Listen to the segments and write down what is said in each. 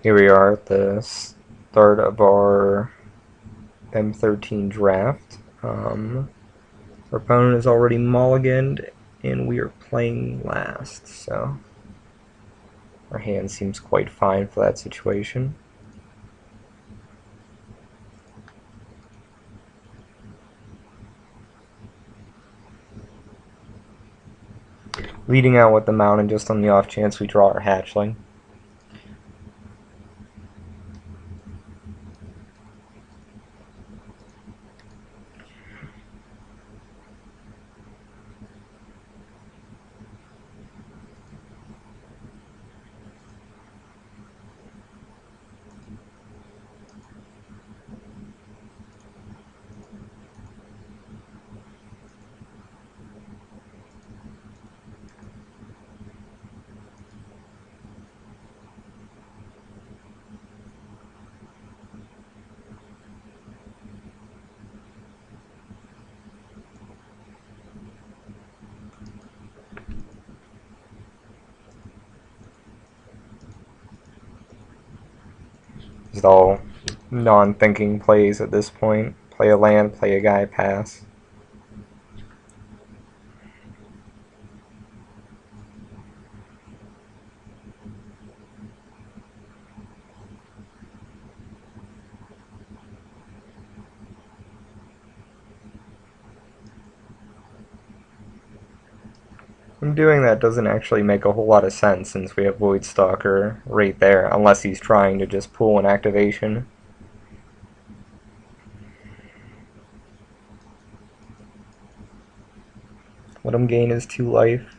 Here we are at the start of our M13 draft. Our opponent is already mulliganed, and we are playing last, so our hand seems quite fine for that situation. Leading out with the mountain just on the off chance we draw our hatchling. Just all non-thinking plays at this point. Play a land, play a guy, pass. And doing that doesn't actually make a whole lot of sense since we have Voidstalker right there, unless he's trying to just pull an activation. Let him gain his 2 life.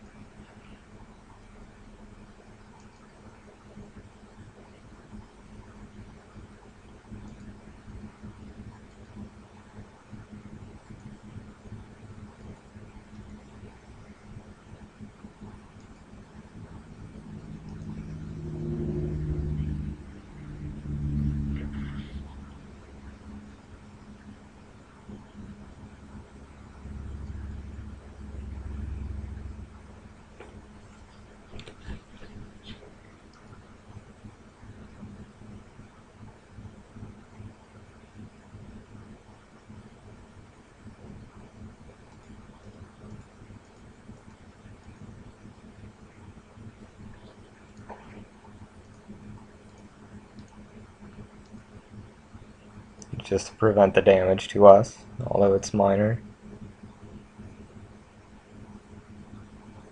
Just to prevent the damage to us, although it's minor.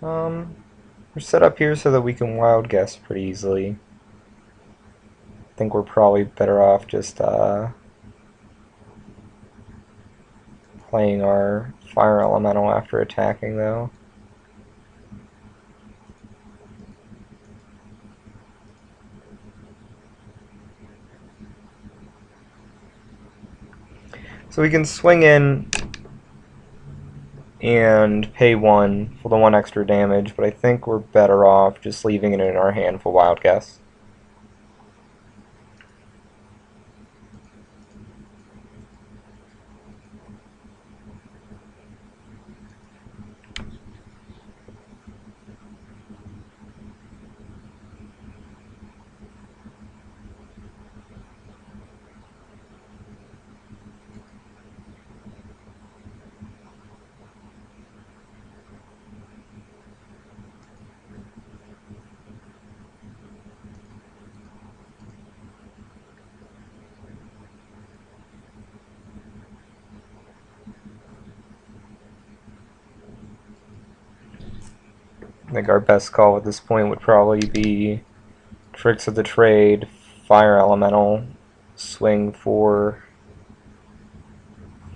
We're set up here so that we can wild guess pretty easily. I think we're probably better off just playing our fire elemental after attacking, though. So we can swing in and pay 1 for the 1 extra damage, but I think we're better off just leaving it in our hand for wild guess. I think our best call at this point would probably be Tricks of the Trade, Fire Elemental, swing for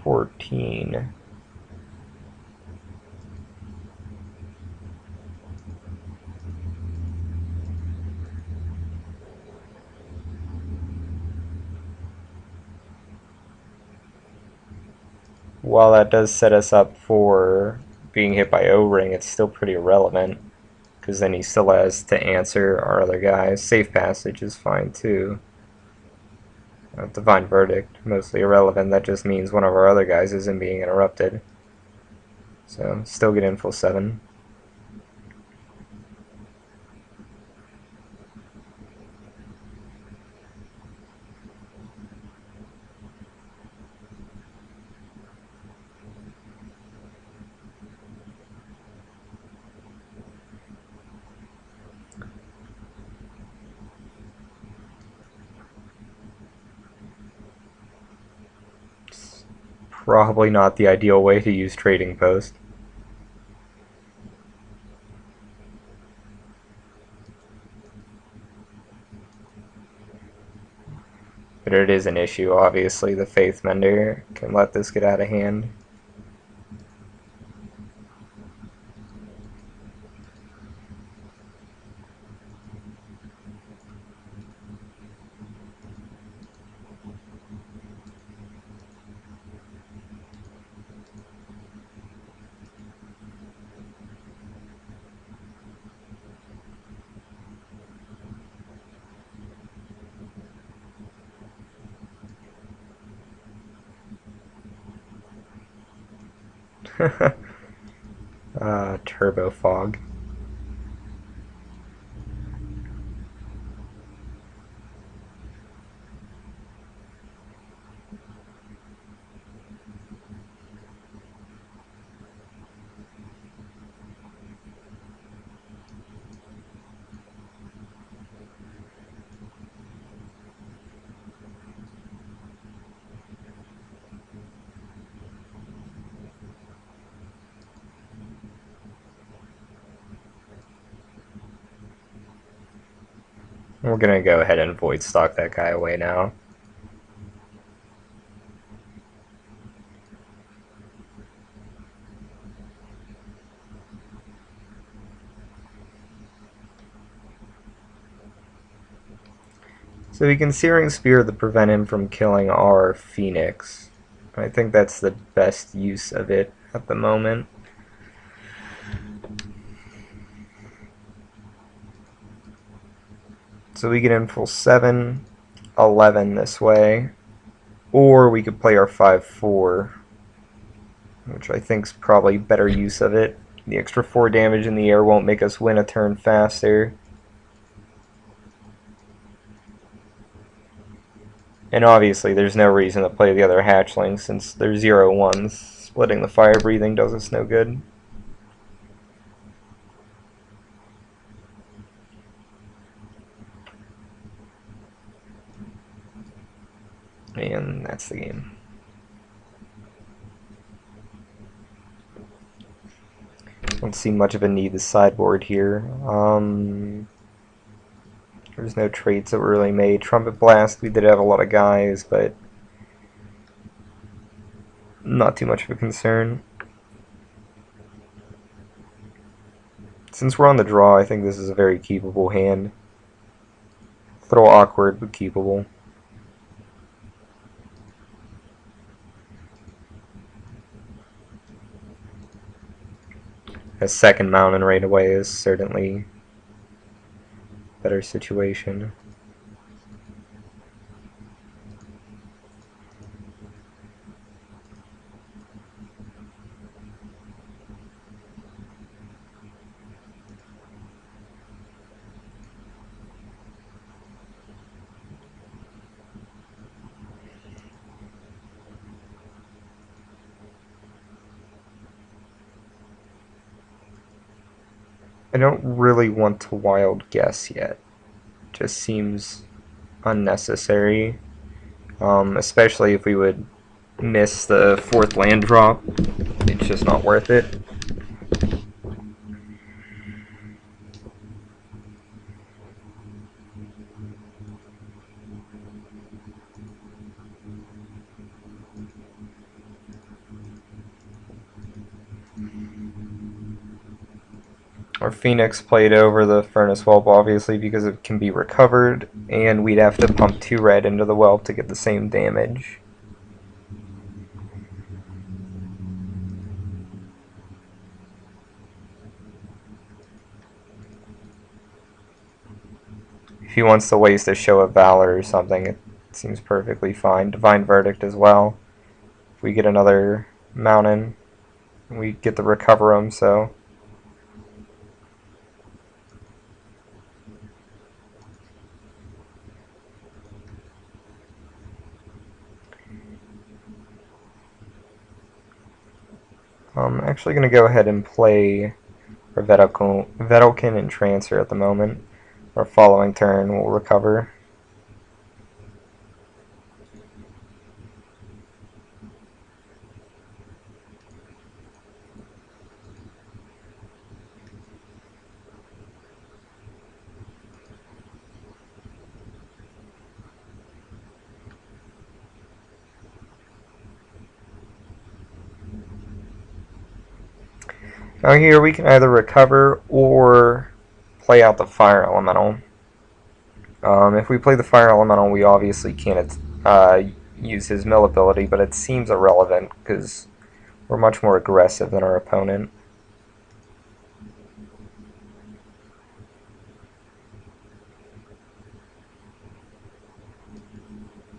14. While that does set us up for being hit by O-Ring, it's still pretty irrelevant, because then he still has to answer our other guys. Safe Passage is fine too. Divine Verdict, mostly irrelevant. That just means one of our other guys isn't being interrupted. So, still get info 7. Probably not the ideal way to use Trading Post. But it is an issue, obviously. The Faith Mender can let this get out of hand. Turbo Fog. We're gonna go ahead and Void Stock that guy away now. So we can Searing Spear to prevent him from killing our Phoenix. I think that's the best use of it at the moment. So we get in full 7, 11 this way. Or we could play our 5-4, which I think is probably better use of it. The extra 4 damage in the air won't make us win a turn faster. And obviously there's no reason to play the other hatchling since they're 0-1s. Splitting the fire breathing does us no good. And that's the game. Don't see much of a need to sideboard here. There's no trades that were really made. Trumpet Blast, we did have a lot of guys, but not too much of a concern. Since we're on the draw, I think this is a very keepable hand. A little awkward, but keepable. A second mountain right away is certainly a better situation. I don't really want to wild guess yet. Just seems unnecessary, especially if we would miss the 4th land drop. It's just not worth it. Our Phoenix played over the Furnace Whelp, obviously, because it can be recovered, and we'd have to pump 2 red into the Whelp to get the same damage. If he wants to waste a Show of Valor or something, it seems perfectly fine. Divine Verdict as well. If we get another Mountain, we get to recover him, so... I'm actually going to go ahead and play our Vedalken and Transfer at the moment. Our following turn we'll recover. Now here we can either recover or play out the fire elemental. If we play the fire elemental, we obviously can't use his mill ability, but it seems irrelevant because we're much more aggressive than our opponent.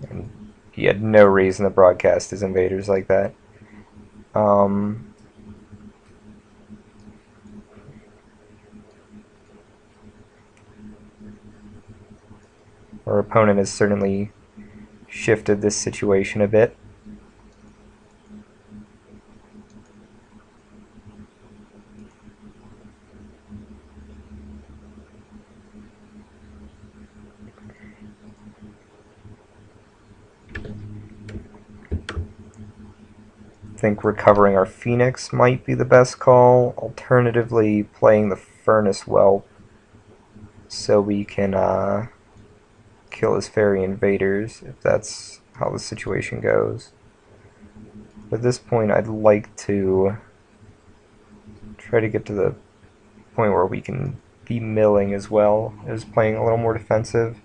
And he had no reason to broadcast his invaders like that. Our opponent has certainly shifted this situation a bit. I think recovering our Phoenix might be the best call. Alternatively, playing the Furnace Whelp so we can kill his fairy invaders, if that's how the situation goes. But at this point, I'd like to try to get to the point where we can be milling as well as playing a little more defensive.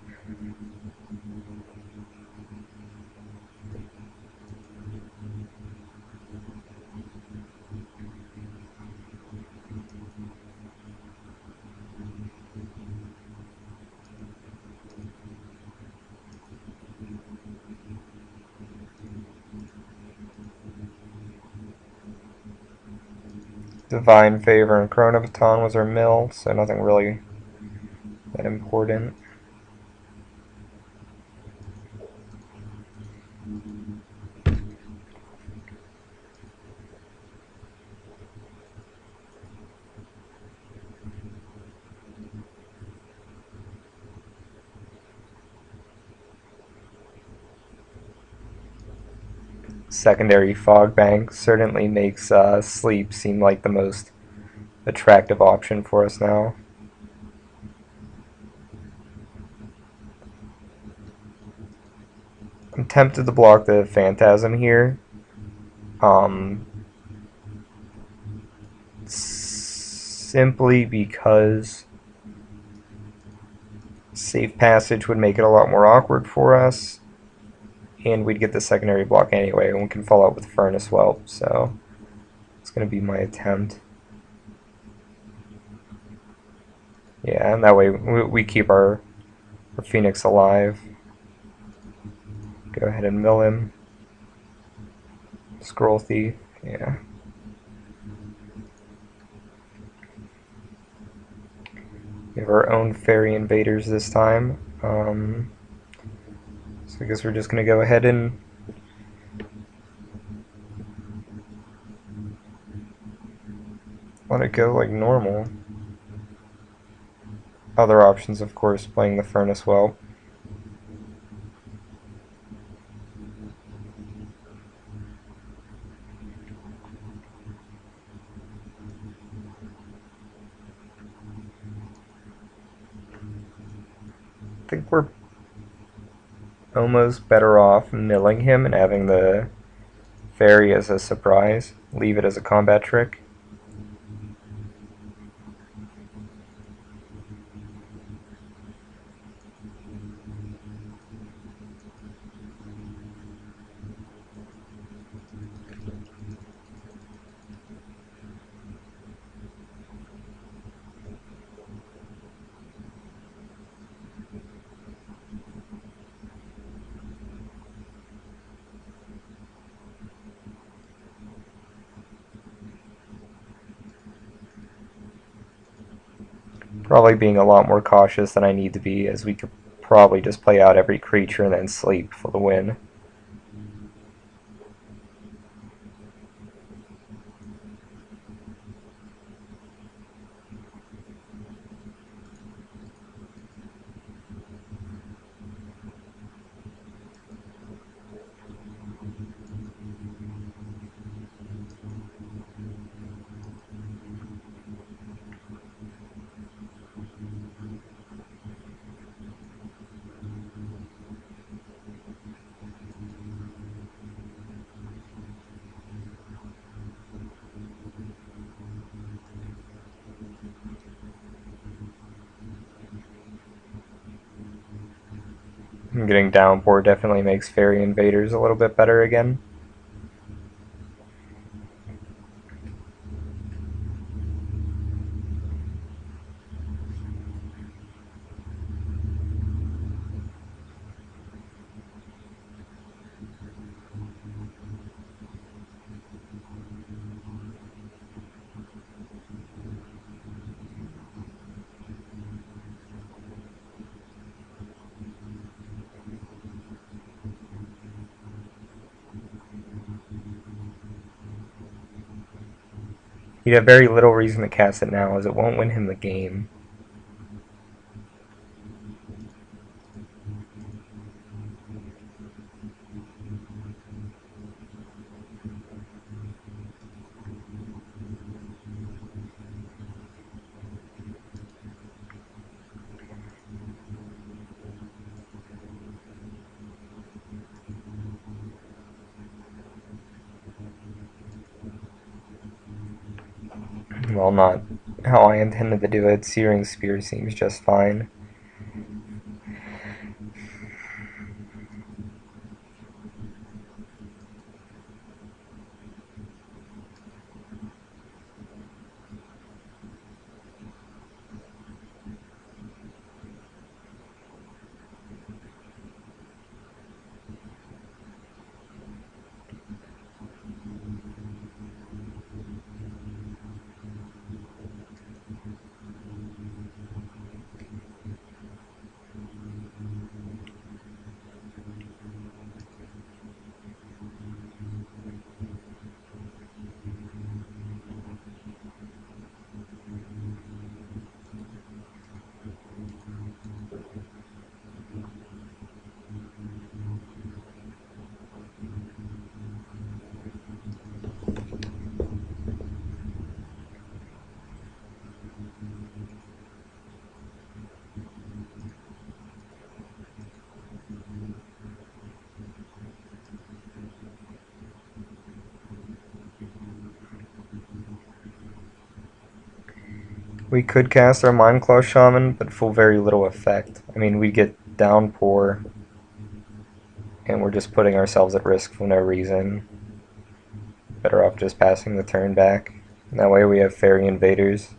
Divine Favor and Chronobaton was our mill, so nothing really that important. Secondary Fog Bank certainly makes sleep seem like the most attractive option for us now. I'm tempted to block the Phantasm here. Simply because Safe Passage would make it a lot more awkward for us, and we'd get the secondary block anyway, and we can follow up with Furnace Whelp, so it's going to be my attempt. Yeah, and that way we keep our Phoenix alive. Go ahead and mill him. Scroll Thief, yeah. We have our own fairy invaders this time. So I guess we're just going to go ahead and let it go like normal. Other options, of course, playing the Furnace Whelp. I think we're almost better off milling him and having the fairy as a surprise. Leave it as a combat trick. Probably being a lot more cautious than I need to be, as we could probably just play out every creature and then sleep for the win. Getting downpour definitely makes fairy invaders a little bit better again. He'd have very little reason to cast it now, as it won't win him the game. Well, not how I intended to do it. Searing Spear seems just fine. We could cast our Mindclaw Shaman, but full very little effect. I mean, we get Downpour, and we're just putting ourselves at risk for no reason. Better off just passing the turn back. And that way we have Fairy Invaders.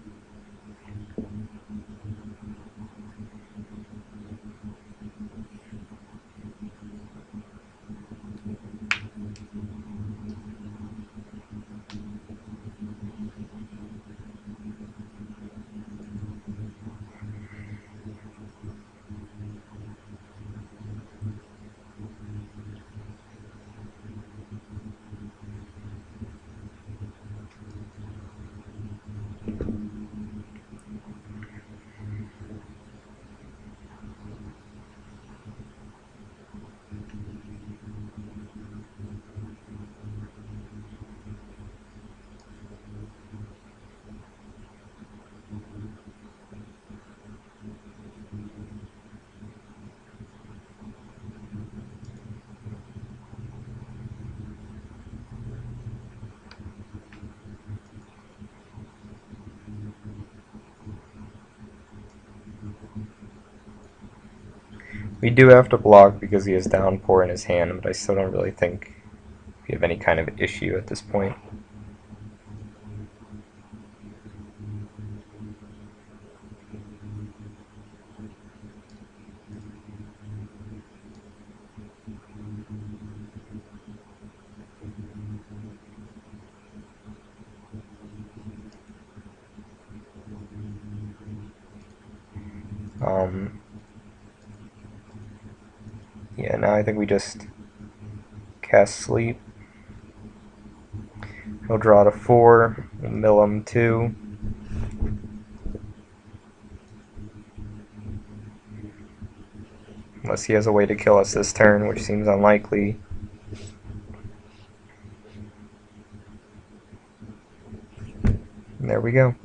We do have to block because he has Downpour in his hand, but I still don't really think we have any kind of issue at this point. Yeah, now I think we just cast Sleep. He'll draw to 4, we'll mill him 2. Unless he has a way to kill us this turn, which seems unlikely. And there we go.